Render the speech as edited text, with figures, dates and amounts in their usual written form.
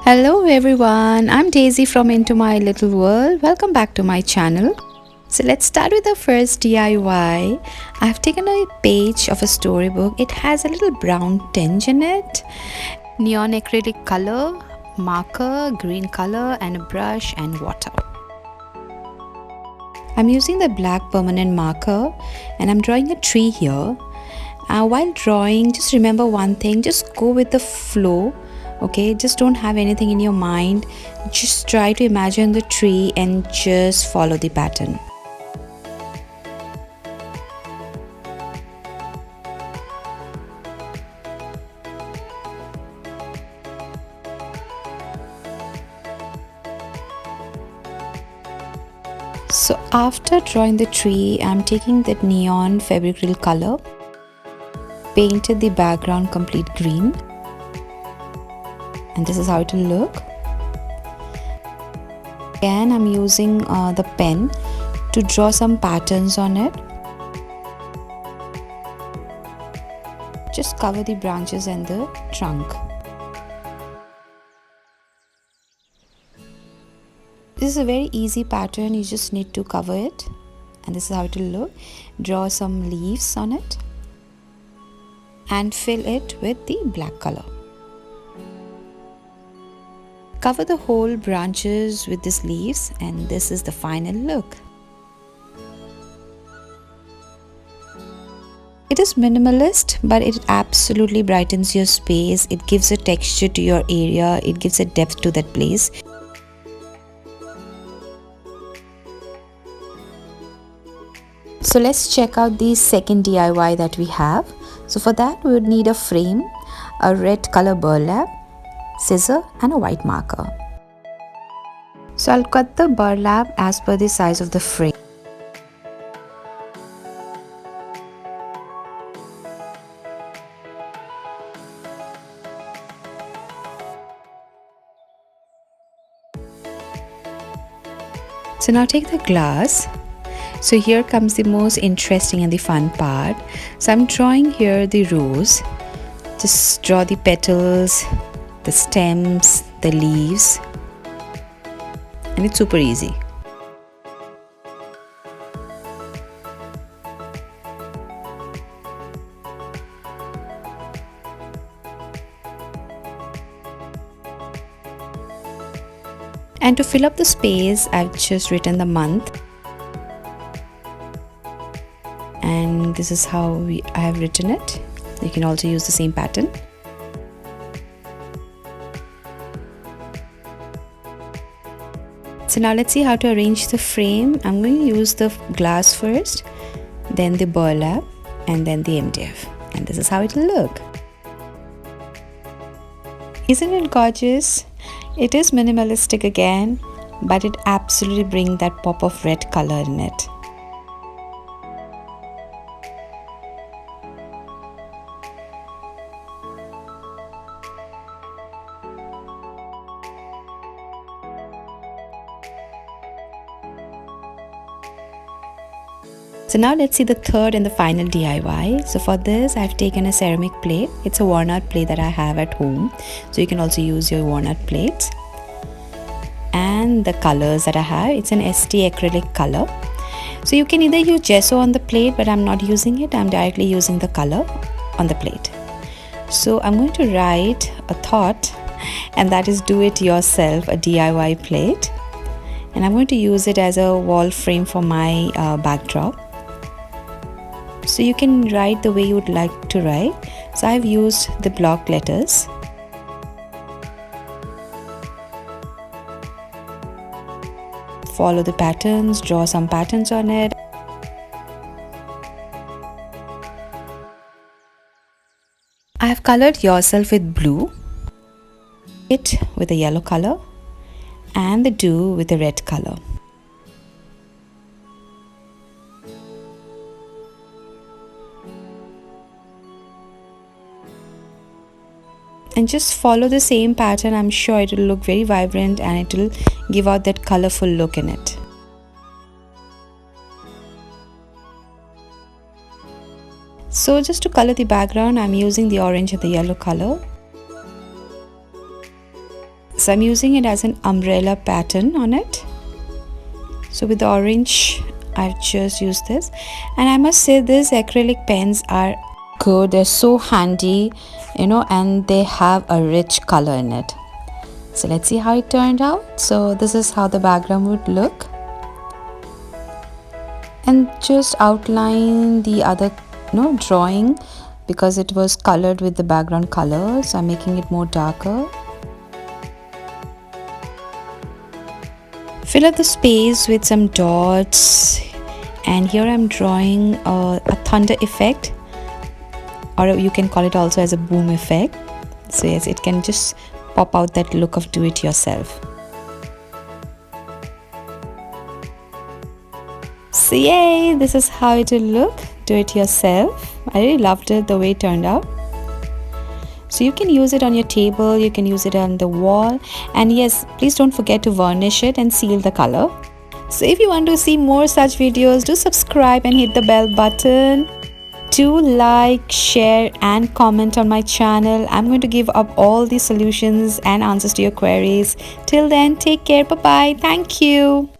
Hello everyone, I'm Daisy from Into My Little World. Welcome back to my channel. So let's start with the first DIY. I've taken a page of a storybook. It has a little brown tinge in it. Neon acrylic color, marker, green color and a brush and water. I'm using the black permanent marker and I'm drawing a tree here. While drawing, just remember one thing, just go with the flow. Okay, just don't have anything in your mind, just try to imagine the tree and just follow the pattern. So after drawing the tree, I'm taking that neon Febrikryl color, painted the background complete green, and this is how it will look. Again, I'm using the pen to draw some patterns on it. Just cover the branches and the trunk. This is a very easy pattern, you just need to cover it, and this is how it will look. Draw some leaves on it and fill it with the black color. Cover the whole branches with these leaves, and this is the final look. It is minimalist, but it absolutely brightens your space. It gives a texture to your area, it gives a depth to that place. So let's check out the second DIY that we have. So for that we would need a frame, a red color burlap, scissor and a white marker. So I'll cut the burlap as per the size of the frame. So now take the glass. So here comes the most interesting and the fun part. So I'm drawing here the rose. Just draw the petals, the stems, the leaves, and it's super easy. And to fill up the space, I've just written the month, and this is how I have written it. You can also use the same pattern. So now let's see how to arrange the frame. I'm going to use the glass first, then the burlap, and then the MDF. And this is how it will look. Isn't it gorgeous? It is minimalistic again, but it absolutely brings that pop of red color in it. So now let's see the third and the final DIY. So for this I've taken a ceramic plate. It's a walnut plate that I have at home. So you can also use your walnut plates. And the colors that I have, it's an ST acrylic color. So you can either use gesso on the plate, but I'm not using it. I'm directly using the color on the plate. So I'm going to write a thought, and that is do it yourself, a DIY plate. And I'm going to use it as a wall frame for my backdrop. So you can write the way you would like to write. So I've used the block letters. Follow the patterns, draw some patterns on it. I have colored yourself with blue, it with a yellow color, and the do with a red color. And just follow the same pattern. I'm sure it will look very vibrant and it will give out that colorful look in it. So just to color the background, I'm using the orange and the yellow color. So I'm using it as an umbrella pattern on it. So with the orange, I've just used this, and I must say these acrylic pens are good. They're so handy, you know, and they have a rich color in it. So let's see how it turned out. So this is how the background would look, and just outline the other drawing because it was colored with the background color, so I'm making it more darker. Fill up the space with some dots, and here I'm drawing a thunder effect, or you can call it also as a boom effect. So yes, it can just pop out that look of do it yourself. So yay, this is how it will look, do it yourself. I really loved it the way it turned out. So you can use it on your table, you can use it on the wall, and yes, please don't forget to varnish it and seal the color. So if you want to see more such videos, do subscribe and hit the bell button. Do like, share and comment on my channel. I'm going to give up all the solutions and answers to your queries. Till then, take care. Bye bye. Thank you.